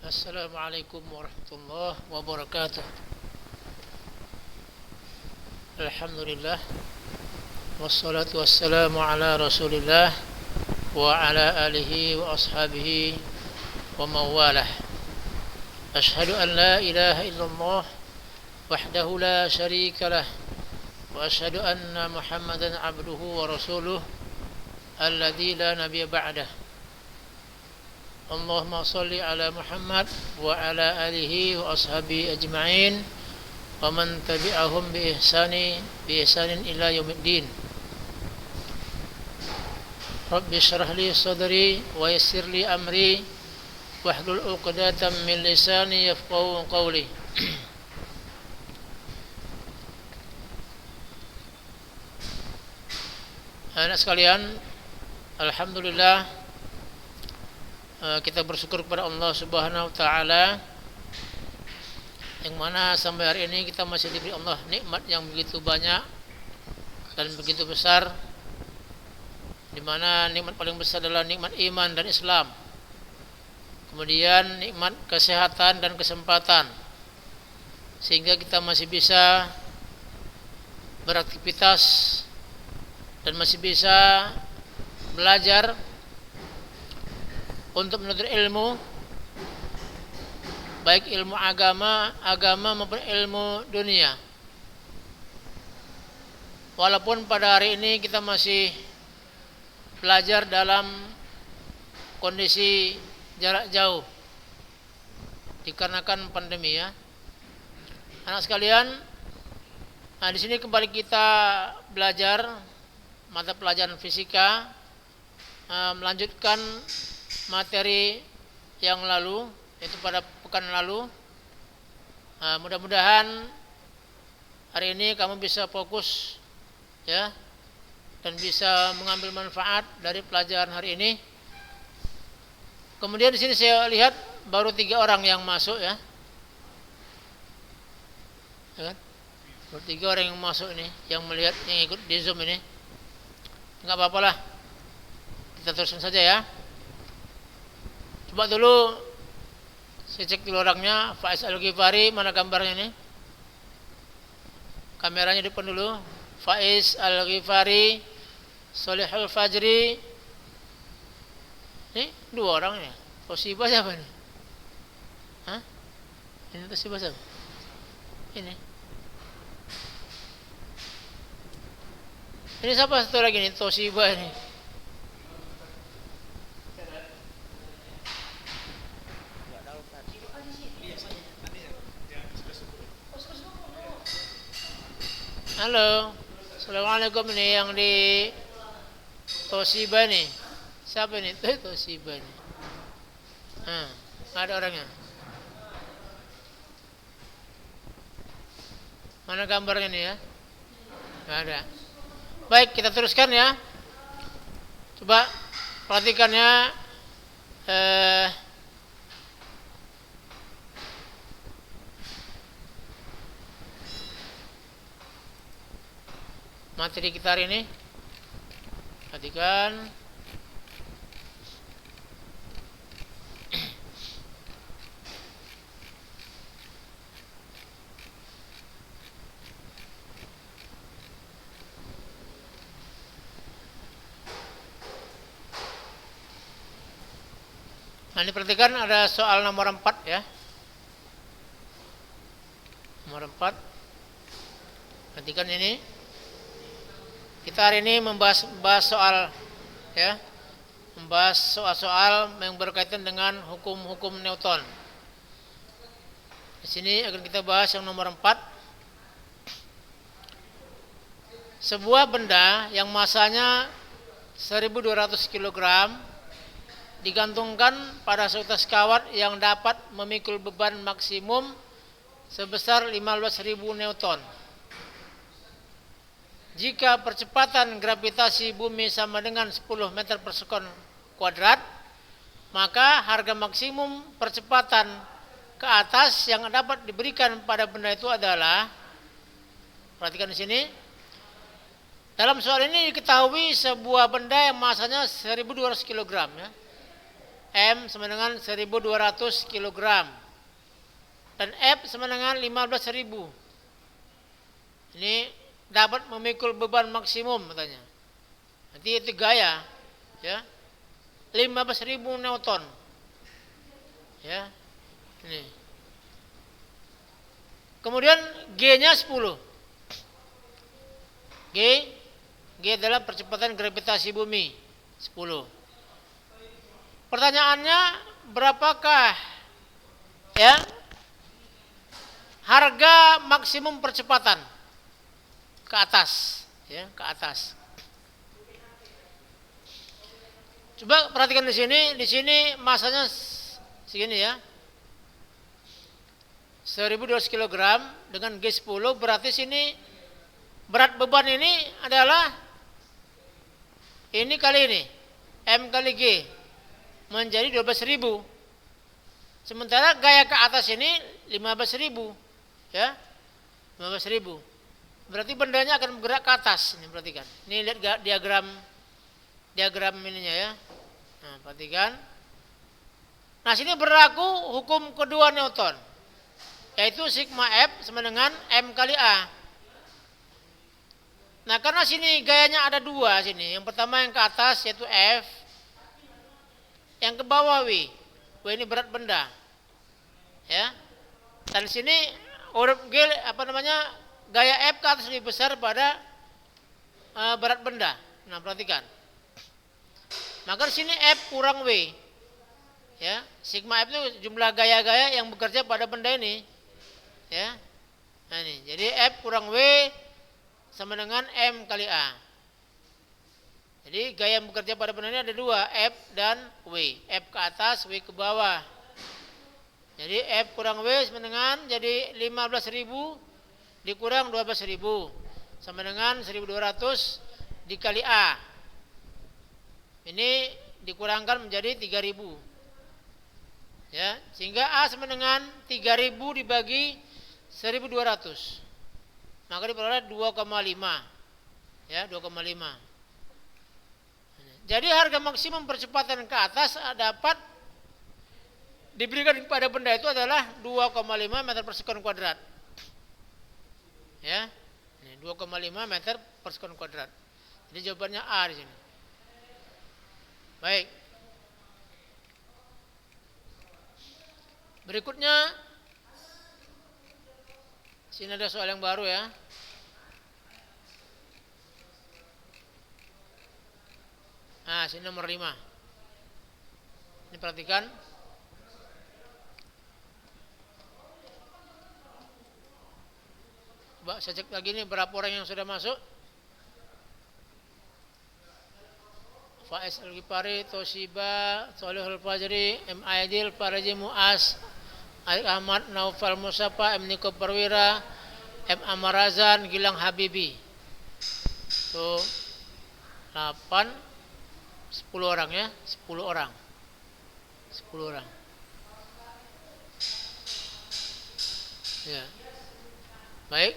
Assalamualaikum warahmatullahi wabarakatuh. Alhamdulillah wassalatu wassalamu ala Rasulillah wa ala alihi wa ashabihi wa mawalah. Ashhadu an la ilaha illallah wahdahu la syarika lah wa ashhadu anna Muhammadan abduhu wa rasuluh alladzi la nabiyya ba'dah. Allahumma salli ala Muhammad wa ala alihi wa ashabihi ajma'in wa man tabi'ahum bi ihsanin ila yaumiddin. Rabbi shrah li sadri wa yassir li amri wahlul 'uqdatam min lisani yafqahu qawli. Anak sekalian, alhamdulillah kita bersyukur kepada Allah Subhanahu wa taala yang mana sampai hari ini kita masih diberi Allah nikmat yang begitu banyak dan begitu besar, di mana nikmat paling besar adalah nikmat iman dan Islam. Kemudian nikmat kesehatan dan kesempatan sehingga kita masih bisa beraktivitas dan masih bisa belajar untuk menuntut ilmu, baik ilmu agama maupun ilmu dunia. Walaupun pada hari ini kita masih belajar dalam kondisi jarak jauh dikarenakan pandemi ya. Anak sekalian, di sini kembali kita belajar mata pelajaran fisika, melanjutkan materi yang lalu, yaitu pada pekan lalu. Mudah-mudahan hari ini kamu bisa fokus ya dan bisa mengambil manfaat dari pelajaran hari ini. Kemudian di sini saya lihat baru 3 orang yang masuk ya. Ya kan? Baru 3 orang yang masuk ini, yang melihat, yang ikut di Zoom ini. Enggak apa-apalah. Kita teruskan saja ya. Coba dulu saya cek dulu orangnya. Faiz Al-Ghifari, mana gambarnya ini? Kameranya depan dulu. Faiz Al-Ghifari, Solihul Fajri. Ini 2 orang ya. Tosibah siapa nih? Hah? Ini Tosibah siapa? Ini. Ini siapa satu lagi nih? Tosibah ini. Halo, assalamualaikum. Ini yang di Toshiba nih. Siapa nih? Toshiba nih. Nggak ada orangnya. Mana gambarnya nih ya? Nggak ada. Baik, kita teruskan ya. Coba perhatikannya. Materi kita hari ini, perhatikan. Nah, ini perhatikan ada soal nomor 4 ya. Nomor 4. Perhatikan ini. Kita hari ini membahas soal ya, membahas soal-soal yang berkaitan dengan hukum-hukum Newton. Di sini akan kita bahas yang nomor 4. Sebuah benda yang masanya 1200 kg digantungkan pada suatu kawat yang dapat memikul beban maksimum sebesar 15.000 Newton. Jika percepatan gravitasi bumi sama dengan 10 meter per sekon kuadrat, maka harga maksimum percepatan ke atas yang dapat diberikan pada benda itu adalah, perhatikan di sini. Dalam soal ini diketahui sebuah benda yang masanya 1200 kg ya. M sama dengan 1.200 kg. Dan F sama dengan 15.000. Ini dapat memikul beban maksimum katanya. Nanti itu gaya, ya, 15.000 Newton, ya, ini. Kemudian G-nya 10. G adalah percepatan gravitasi bumi 10. Pertanyaannya, berapakah, ya, harga maksimum percepatan ke atas, ya, ke atas. Coba perhatikan di sini masanya segini ya. 1.200 kg dengan G10, berarti sini berat beban ini adalah ini kali ini, M kali G menjadi 12.000. Sementara gaya ke atas ini 15.000, ya, 15.000. Berarti bendanya akan bergerak ke atas. Ini perhatikan. Ini lihat diagram ininya ya. Nah, perhatikan. Nah, sini berlaku hukum kedua Newton, yaitu sigma F sama dengan M kali A. Nah, karena sini gayanya ada dua sini. Yang pertama yang ke atas yaitu F, yang ke bawah W. W ini berat benda, ya. Dan sini huruf G gaya F ke atas lebih besar pada berat benda. Nah, perhatikan. Maka di sini F kurang W, ya. Sigma F itu jumlah gaya-gaya yang bekerja pada benda ini, ya. Nah, ini. Jadi F kurang W sama dengan M kali A. Jadi gaya yang bekerja pada benda ini ada dua, F dan W. F ke atas, W ke bawah. Jadi F kurang W sama dengan jadi 15.000 dikurang 12.000 sama dengan 1.200 dikali A. Ini dikurangkan menjadi 3.000. Ya, sehingga A sama dengan 3.000 dibagi 1.200. Maka diperoleh 2,5. Ya, 2,5. Jadi harga maksimum percepatan ke atas dapat diberikan kepada benda itu adalah 2,5 meter per sekon kuadrat. Ya, 2,5 meter per sekon kuadrat. Jadi jawabannya A di sini. Baik. Berikutnya, sini ada soal yang baru ya. Nah, sini nomor 5. Ini perhatikan. Coba saya cek lagi nih berapa orang yang sudah masuk. Faiz Al-Ghifari, Toshiba, Solihul Fajri, M. Aidil, Paraji Muaz, Aik Ahmad, Naufal Musafa, M. Niko Perwira, M. Amarazan, Gilang Habibi. Itu 8, 10 orang ya, 10 orang. 10 orang. Ya. Baik.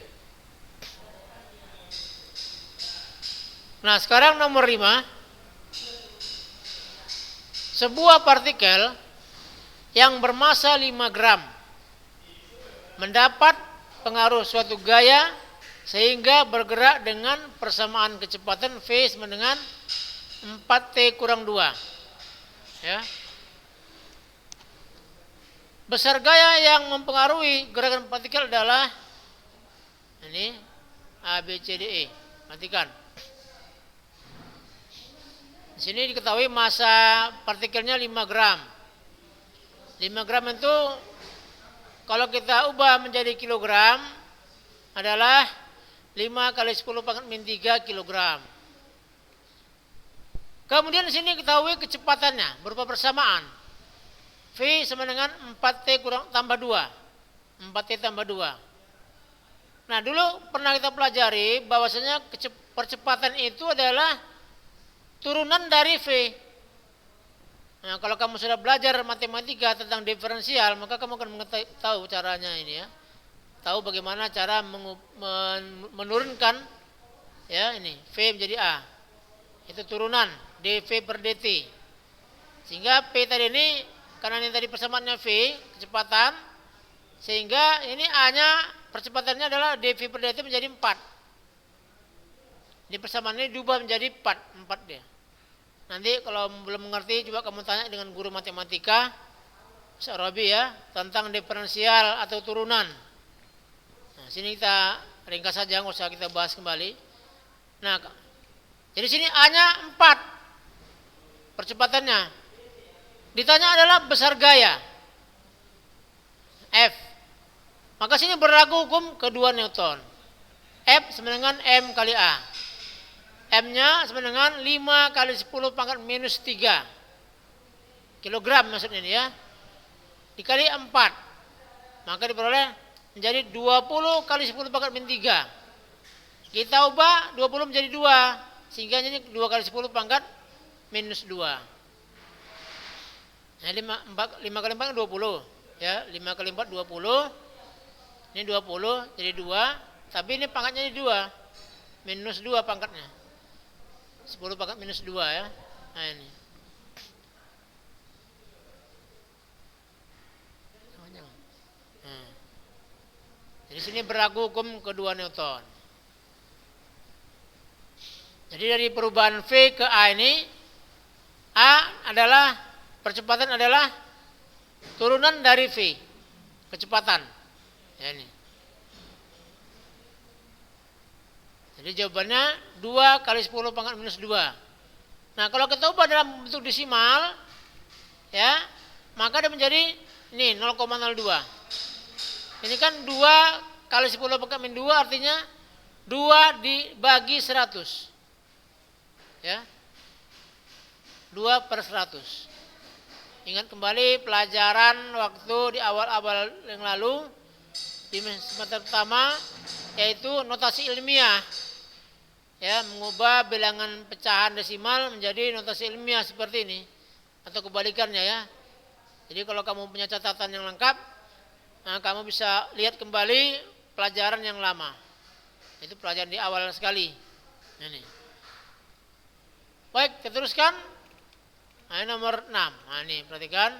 Nah, sekarang nomor 5. Sebuah partikel yang bermassa 5 gram mendapat pengaruh suatu gaya sehingga bergerak dengan persamaan kecepatan V sama dengan 4T kurang 2. Ya. Besar gaya yang mempengaruhi gerakan partikel adalah ini A, B, C, D, E. Perhatikan. Di sini diketahui massa partikelnya 5 gram. 5 gram itu kalau kita ubah menjadi kilogram adalah 5 kali 10 pangkat min 3 kilogram. Kemudian di sini ketahui kecepatannya berupa persamaan. V sama dengan 4T kurang tambah 2. 4T tambah 2. Nah, dulu pernah kita pelajari bahwasanya percepatan itu adalah turunan dari V. Nah, kalau kamu sudah belajar matematika tentang diferensial, maka kamu akan tahu caranya ini ya. Tahu bagaimana cara menurunkan ya ini V menjadi A. Itu turunan dV per dt. Sehingga P tadi ini, karena ini tadi persamaannya V, kecepatan, sehingga ini A-nya percepatannya adalah dV per dt menjadi 4. Di persamaan ini diubah menjadi 4 dia. Nanti kalau belum mengerti coba kamu tanya dengan guru matematika Arabi ya, tentang diferensial atau turunan. Nah, sini kita ringkas saja, nggak usah kita bahas kembali. Nah, jadi sini A-nya 4 percepatannya. Ditanya adalah besar gaya F. Maka sini berlaku hukum kedua Newton. F sama dengan M kali A. M-nya sama dengan 5 kali 10 pangkat minus 3 kilogram maksudnya ini ya. Dikali 4. Maka diperoleh menjadi 20 kali 10 pangkat minus 3. Kita ubah 20 menjadi 2. Sehingga ini 2 kali 10 pangkat minus 2. Nah 5 kali 4 20. Ya, 5 kali 4 20. Ini 20 jadi 2. Tapi ini pangkatnya jadi 2. Minus 2 pangkatnya. 10 pangkat minus 2 ya. Nah ini. Jadi sini berlaku hukum kedua Newton. Jadi dari perubahan V ke A ini, A adalah percepatan adalah turunan dari V, kecepatan. Ya ini. Jadi jawabannya 2 kali 10 pangkat minus 2. Nah kalau kita ubah dalam bentuk desimal, ya, maka dia menjadi ini 0,02. Ini kan 2 kali 10 pangkat minus 2 artinya 2 dibagi 100. Ya. 2 per 100. Ingat kembali pelajaran waktu di awal-awal yang lalu di semester pertama, yaitu notasi ilmiah. Ya, mengubah bilangan pecahan desimal menjadi notasi ilmiah seperti ini atau kebalikannya ya. Jadi kalau kamu punya catatan yang lengkap, nah, kamu bisa lihat kembali pelajaran yang lama. Itu pelajaran di awal sekali. Ini. Baik, kita teruskan. Nah, ini nomor 6. Nah, ini perhatikan.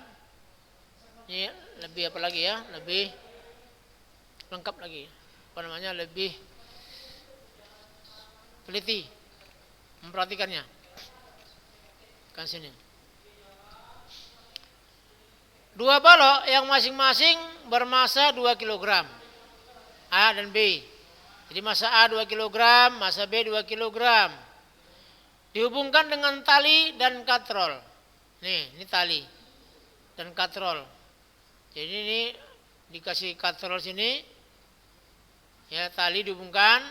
Ini lebih apa lagi ya? Lebih lengkap lagi. Apa namanya? Lebih teliti memperhatikannya. Kan sini. 2 balok yang masing-masing bermasa 2 kg. A dan B. Jadi masa A 2 kg, masa B 2 kg. Dihubungkan dengan tali dan katrol. Nih, ini tali dan katrol. Jadi ini dikasih katrol sini. Ya, tali dihubungkan.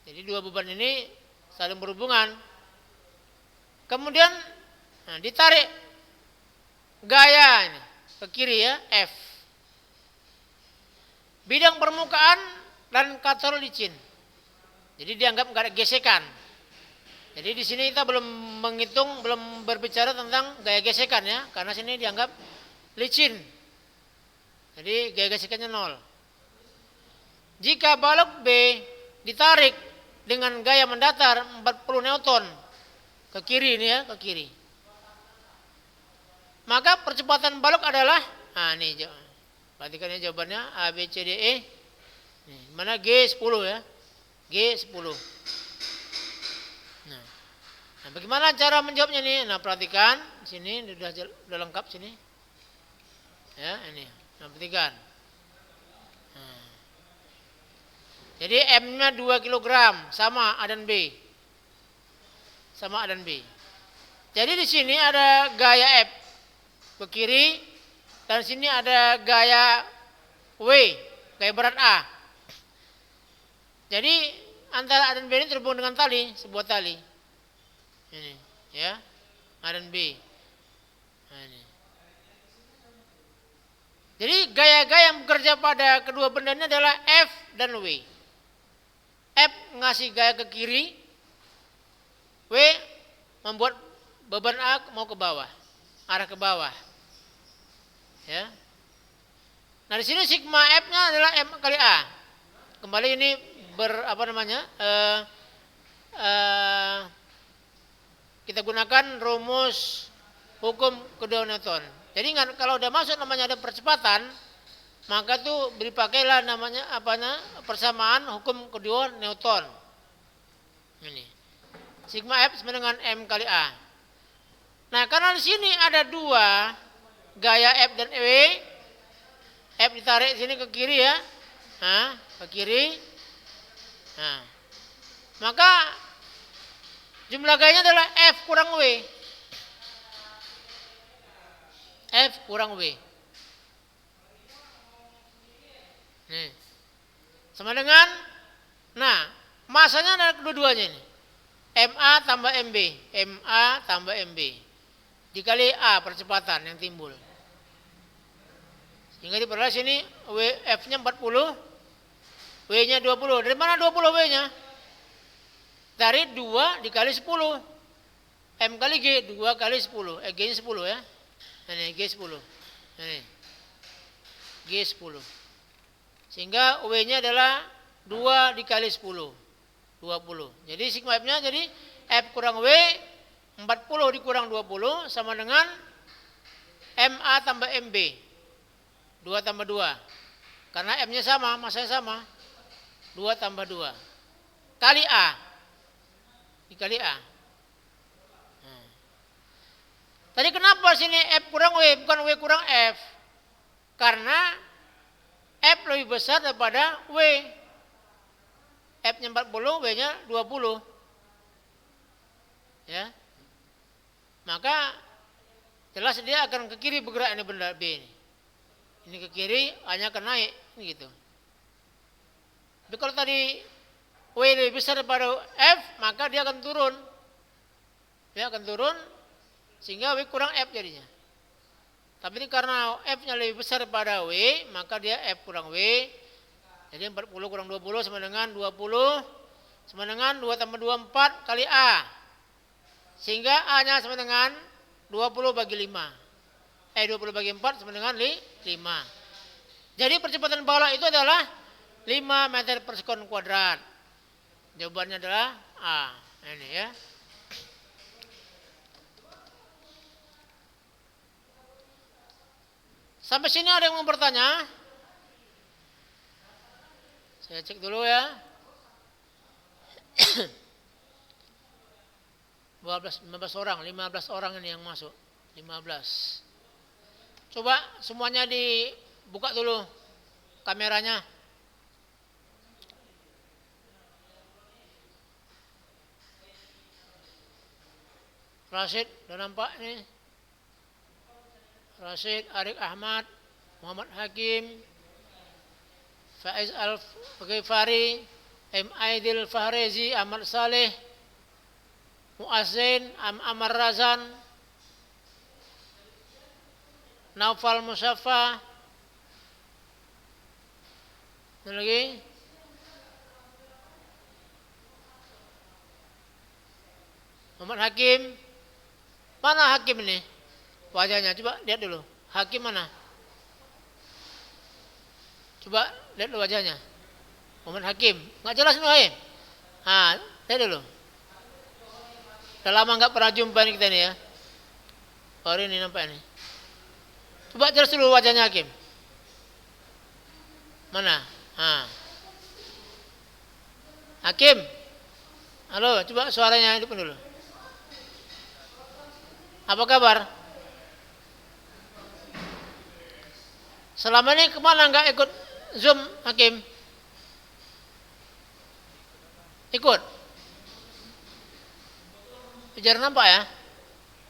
Jadi 2 beban ini saling berhubungan. Kemudian ditarik gaya ini ke kiri ya, F. Bidang permukaan dan katrol licin. Jadi dianggap enggak ada gesekan. Jadi di sini kita belum menghitung, belum berbicara tentang gaya gesekan ya, karena sini dianggap licin. Jadi gaya gesekannya 0. Jika balok B ditarik dengan gaya mendatar 40 Newton ke kiri ini ya, ke kiri. Maka percepatan balok adalah, nah ini perhatikan ya jawabannya A, B, C, D, E. Nih, mana G 10 ya, G 10. Nah, bagaimana cara menjawabnya nih? Nah, perhatikan sini sudah lengkap sini. Ya, ini. Nah, perhatikan. Nah. Jadi M-nya 2 kg sama A dan B. Sama A dan B. Jadi di sini ada gaya F ke kiri dan sini ada gaya W, gaya berat A. Jadi antara A dan B ini terhubung dengan tali, sebuah tali. Ini, ya. A dan B. Nah, ini. Jadi gaya-gaya yang bekerja pada kedua benda ini adalah F dan W. F ngasih gaya ke kiri, W membuat beban A mau ke bawah, arah ke bawah. Ya. Nah di sini sigma F-nya adalah M kali A. Kembali ini kita gunakan rumus hukum kedua Newton. Jadi ingat, kalau udah masuk namanya ada percepatan, maka tuh berpakailah namanya persamaan hukum kedua Newton. Ini. Sigma F sama dengan M kali A. Nah, karena di sini ada dua gaya F dan W, F ditarik sini ke kiri ya. Nah, ke kiri. Nah, maka jumlah gayanya adalah F kurang W. F kurang W. Nih. Sama dengan, nah, masanya adalah kedua-duanya ini. MA tambah MB. MA tambah MB. Dikali A percepatan yang timbul. Sehingga diperoleh sini F-nya 40, W-nya 20. Dari mana 20 W-nya? Dari 2 dikali 10. M kali G, 2 kali 10. G-nya 10 ya. Ini G10. Ini. G10. Sehingga W-nya adalah 2 dikali 10. 20. Jadi sigma F-nya jadi F kurang W 40 dikurang 20 sama dengan MA tambah MB. 2 tambah 2. Karena M-nya sama, masanya sama. 2 tambah 2. Kali A. Dikali A. Nah. Tadi kenapa sini F kurang W bukan W kurang F? Karena F lebih besar daripada W. F-nya 40, W-nya 20. Ya. Maka jelas dia akan ke kiri bergerak ini benda B ini. Ini ke kiri, hanya akan naik gitu. Tapi kalau tadi W lebih besar daripada F, maka dia akan turun. Dia akan turun sehingga W kurang F jadinya. Tapi ini karena F-nya lebih besar daripada W, maka dia F kurang W. Jadi 40 kurang 20 sama dengan 20 sama dengan 2 tambah 2 4 kali A. Sehingga A-nya sama dengan 20 bagi 5. 20 bagi 4 sama dengan 5. Jadi percepatan bola itu adalah 5 meter per sekon kuadrat. Jawabannya adalah A. Ini ya. Sampai sini ada yang mau bertanya? Saya cek dulu ya. 15 orang, 15 orang ini yang masuk. 15. Coba semuanya dibuka dulu kameranya. Rasid, udah nampak nih? Rasid, Arik Ahmad, Muhammad Hakim, Faiz Al-Ghifari, M. Aidil Fahrezi, Ahmad Saleh, Muazzin, Amar Razan, Naufal Musaffa, ada lagi? Muhammad Hakim. Mana Hakim ini? Wajahnya, coba lihat dulu. Hakim mana? Coba lihat dulu wajahnya. Muhammad Hakim. Nggak jelas nih. Nah, lihat dulu. Udah lama nggak pernah jumpa nih kita nih ya. Baru ini nampak nih. Coba jelas dulu wajahnya Hakim. Mana? Nah. Hakim. Halo, coba suaranya hidupin dulu. Apa kabar? Selama ini kemana nggak ikut Zoom, Hakim? Ikut? Bicara nampak ya?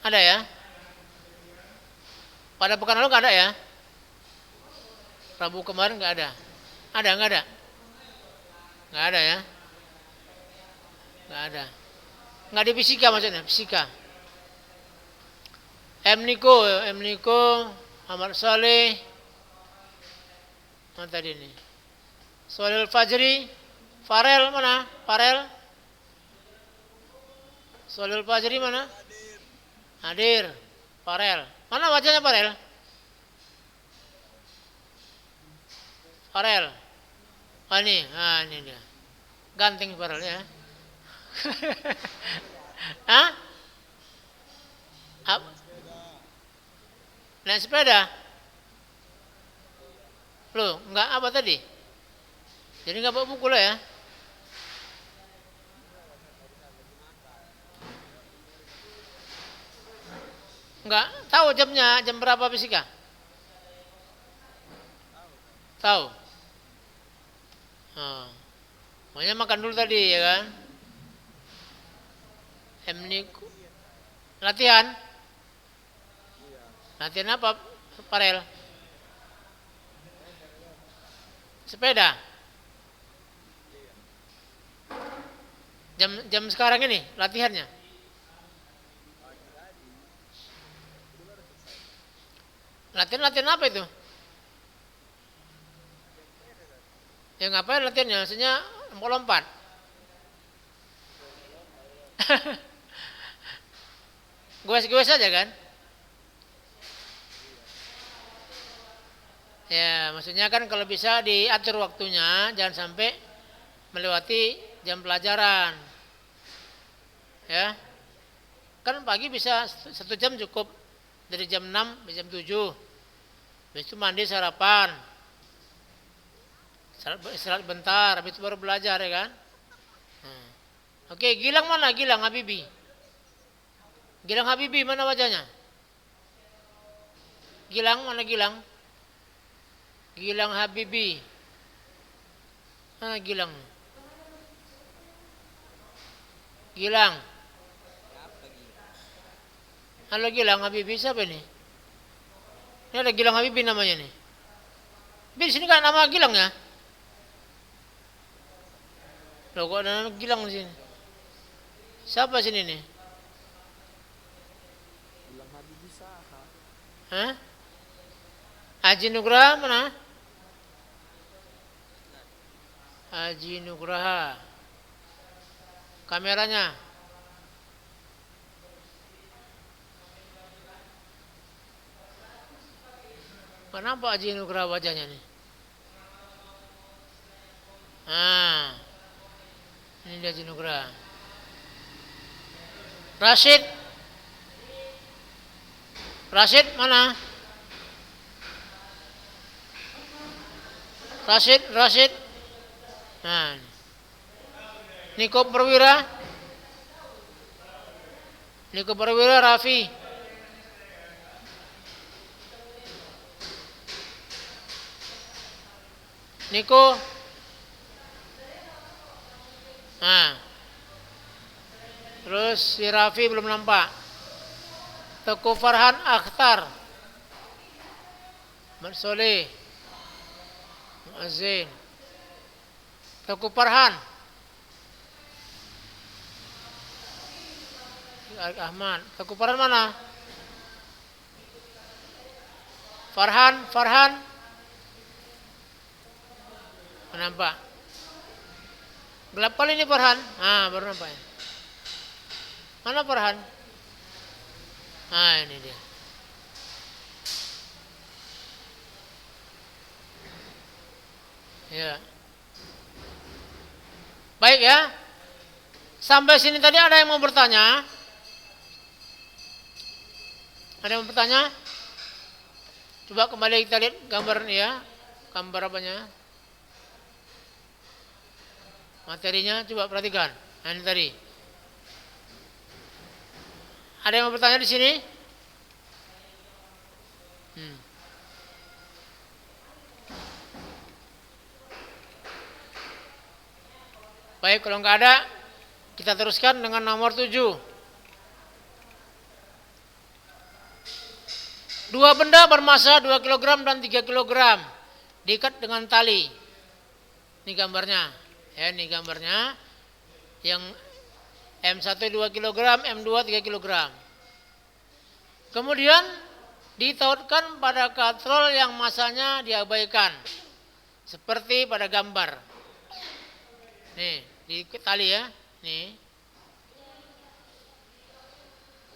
Ada ya? Pada pekan lalu nggak ada ya? Rabu kemarin nggak ada? Ada nggak ada? Nggak ada ya? Nggak ada. Nggak di fisika maksudnya, fisika. M. Niko, Ahmad Saleh, mana tadi ini? Solil Fajri, Farel mana? Farel? Solil Fajri mana? Hadir. Farel. Mana wajahnya Farel? Farel. Oh ini, ini dia. Ganteng Farel ya. Hah? Naik sepeda. Loh, enggak apa tadi? Jadi enggak bawa buku lah ya. Enggak tahu jamnya, jam berapa fisika? Tahu. Oh. Makanya makan dulu tadi ya kan? Latihan. Latihan apa, Parel? Sepeda. Jam sekarang ini latihannya. Latihan apa itu? Ya ngapain latihannya? Maksudnya mau lompat. Goes-goes aja kan? Ya, maksudnya kan kalau bisa diatur waktunya, jangan sampai melewati jam pelajaran. Ya. Kan pagi bisa 1 jam cukup. Dari jam 6 sampai jam 7. Habis itu mandi sarapan. Istirahat bentar, habis itu baru belajar ya kan? Oke, Gilang mana? Gilang Habibi. Gilang Habibi mana wajahnya? Gilang mana Gilang? Gilang Habibi. Mana Gilang? Gilang. Halo Gilang Habibi, siapa ini? Ini ada Gilang Habibi namanya nih. Di sini kan nama Gilang ya? Loh kok ada nama Gilang di sini? Siapa sini nih? Gilang Habibi Saha. Hah? Haji Nugraha mana? Haji Nugraha. Kameranya. Kenapa Haji Nugraha wajahnya nih? Ini dia Haji Nugraha. Rashid mana? Rashid. Nah. Niko Perwira Raffi. Niko. Nah. Terus si Raffi belum nampak. Teguh Farhan Akhtar. Soleh. Muazzin. Teguh Farhan. Ahmad. Teguh Farhan mana? Farhan. Nampak. Gelap kali ini Farhan. Baru nampak ya. Mana Farhan? Ini dia. Ya. Baik ya. Sampai sini tadi ada yang mau bertanya? Ada yang mau bertanya? Coba kembali kita lihat gambar ini ya. Gambar apanya? Materinya coba perhatikan. Ini tadi. Ada yang mau bertanya di sini? Baik, kalau nggak ada, kita teruskan dengan nomor 7. Dua benda bermassa 2 kg dan 3 kg diikat dengan tali. Ini gambarnya. Ya, ini gambarnya. Yang M1 2 kg, M2 3 kg. Kemudian ditautkan pada katrol yang masanya diabaikan. Seperti pada gambar. Nih, di tali ya. Nih.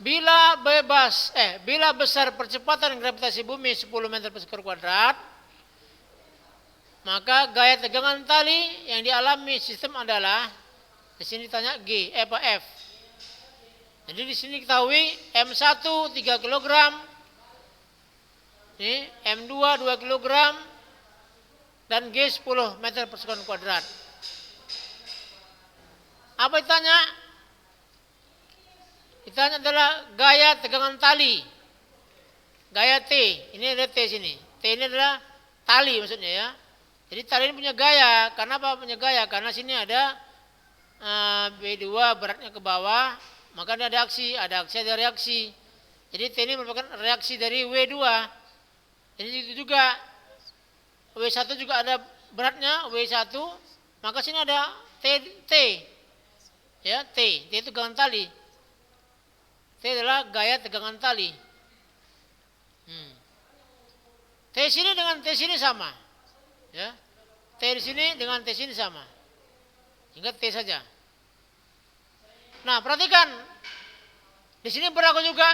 Bila besar percepatan gravitasi bumi 10 meter per sektor kuadrat, maka gaya tegangan tali yang dialami sistem adalah, di sini ditanya F. Jadi di sini diketahui M1 3 kg, Ini M2 2 kg dan G 10 meter per sekon kuadrat. Apa ditanya? Ditanya adalah gaya tegangan tali. Gaya T, ini ada T sini. T ini adalah tali maksudnya ya. Jadi tali ini punya gaya. Kenapa punya gaya? Karena sini ada B2 beratnya ke bawah, maka ada aksi, ada reaksi. Jadi T ini merupakan reaksi dari W2. Jadi itu juga W1 juga ada beratnya W1, maka sini ada T. Ya, T itu tegangan tali. T adalah gaya tegangan tali. T sini dengan T sini sama. Ya. T di sini dengan T sini sama. Ingat T saja. Nah, perhatikan. Di sini berlaku juga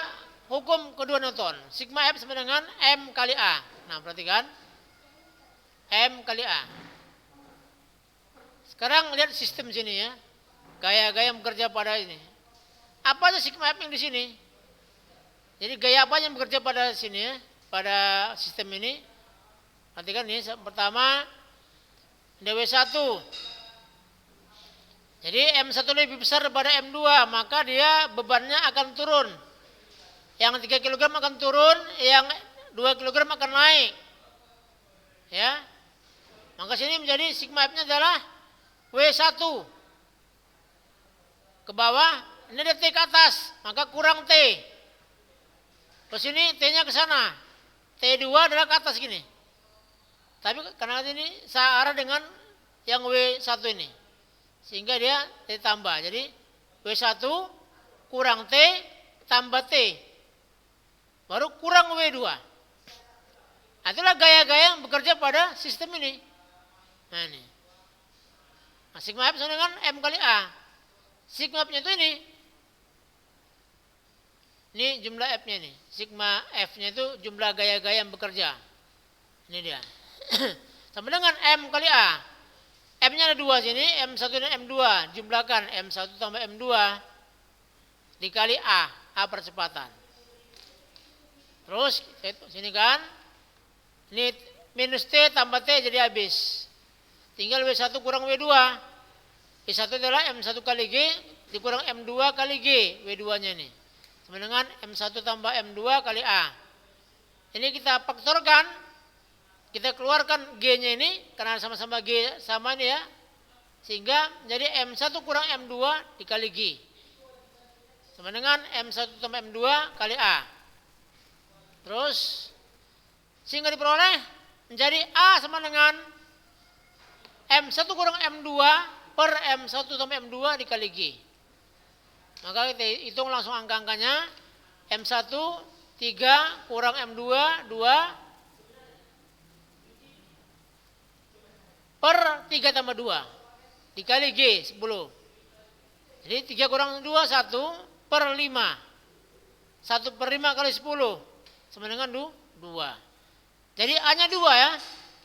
hukum kedua Newton. Sigma F sama dengan M kali A. Nah, perhatikan. M kali A. Sekarang lihat sistem sini ya. Gaya-gaya yang bekerja pada ini. Apa aja sigma F yang di sini? Jadi gaya apa yang bekerja pada sini ya? Pada sistem ini. Perhatikan nih, pertama DW1. Jadi M1 lebih besar daripada M2, maka dia bebannya akan turun. Yang 3 kg akan turun, yang 2 kg akan naik. Ya. Maka sini menjadi sigma F-nya adalah W1. Ke bawah, ini ada T ke atas, maka kurang T. Terus ini T-nya ke sana. T2 adalah ke atas gini. Tapi karena ini searah dengan yang W1 ini. Sehingga dia T tambah. Jadi W1 kurang T tambah T. Baru kurang W2. Itulah gaya-gaya yang bekerja pada sistem ini. Nah ini. Nah, sigma F sama dengan M kali A. Sigma F-nya itu ini. Ini jumlah F-nya ini. Sigma F-nya itu jumlah gaya-gaya yang bekerja. Ini dia. Sama dengan M kali A. M-nya ada 2 sini, M1 dan M2. Jumlahkan M1 tambah M2 dikali A. A percepatan. Terus, sini kan. Ini minus T tambah T jadi habis. Tinggal W1 kurang W2. W1 adalah M1 kali G dikurang M2 kali G. W2-nya ini. Sama dengan M1 tambah M2 kali A. Ini kita faktorkan. Kita keluarkan G-nya ini. Karena sama-sama G sama ini ya. Sehingga menjadi M1 kurang M2 dikali G. Sama dengan M1 tambah M2 kali A. Terus. Sehingga diperoleh menjadi A sama dengan M1 kurang M2 per M1 tambah M2 dikali G. Maka kita hitung langsung angka-angkanya. M1 3 kurang M2 2 per 3 tambah 2 dikali G 10. Jadi 3 kurang 2 1 per 5. 1 per 5 kali 10 sama dengan 2. Jadi A-nya 2 ya.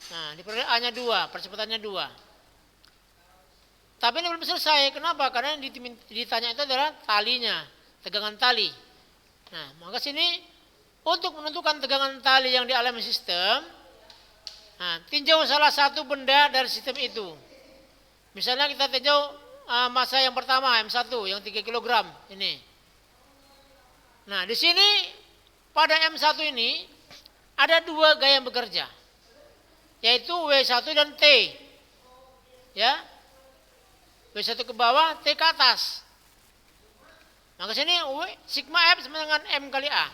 Nah, diperoleh A-nya 2, percepatannya 2. Tapi ini belum selesai. Kenapa? Karena yang ditanya itu adalah talinya, tegangan tali. Nah, maka sini untuk menentukan tegangan tali yang dialami sistem, nah, tinjau salah satu benda dari sistem itu. Misalnya kita tinjau massa yang pertama M1 yang 3 kg ini. Nah, di sini pada M1 ini ada 2 gaya yang bekerja. Yaitu W1 dan T. Ya. W1 ke bawah, T ke atas. Maka sini sigma F sama dengan M kali A.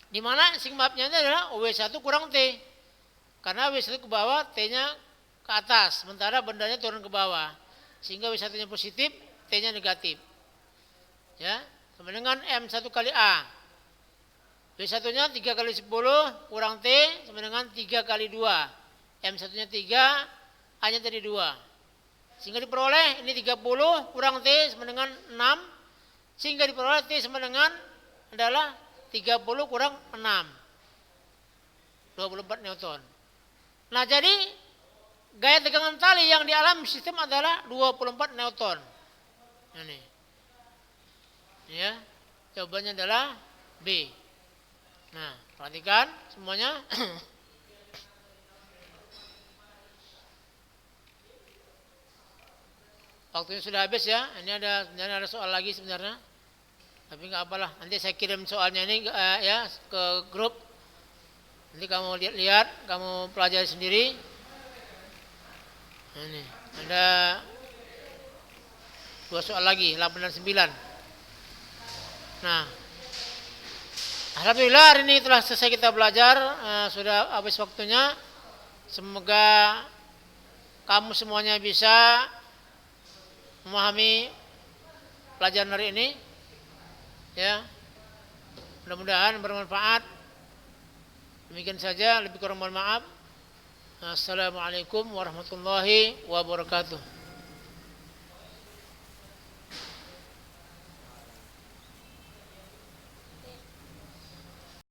Di mana sigma F-nya adalah W1 kurang T. Karena W1 ke bawah, T-nya ke atas. Sementara bendanya turun ke bawah. Sehingga W1-nya positif, T-nya negatif. Ya, sama dengan M1 kali A. W1-nya 3 kali 10 kurang T sama dengan 3 kali 2. M1-nya 3, A-nya tadi 2. Sehingga diperoleh ini 30 kurang T sama dengan 6. Sehingga diperoleh T sama dengan adalah 30 kurang 6. 24 Newton. Nah jadi gaya tegangan tali yang dialami sistem adalah 24 Newton. Ini. Ya, jawabannya adalah B. Nah, Perhatikan semuanya. Waktunya sudah habis ya. Ini ada soal lagi sebenarnya. Tapi nggak apalah. Nanti saya kirim soalnya ini ya ke grup. Nanti kamu lihat, kamu pelajari sendiri. Nah, ini ada 2 soal lagi, 8 dan 9. Nah, alhamdulillah hari ini telah selesai kita belajar. Sudah habis waktunya. Semoga kamu semuanya bisa memahami pelajaran hari ini, ya. Mudah-mudahan bermanfaat. Demikian saja, lebih kurang mohon maaf. Assalamualaikum warahmatullahi wabarakatuh.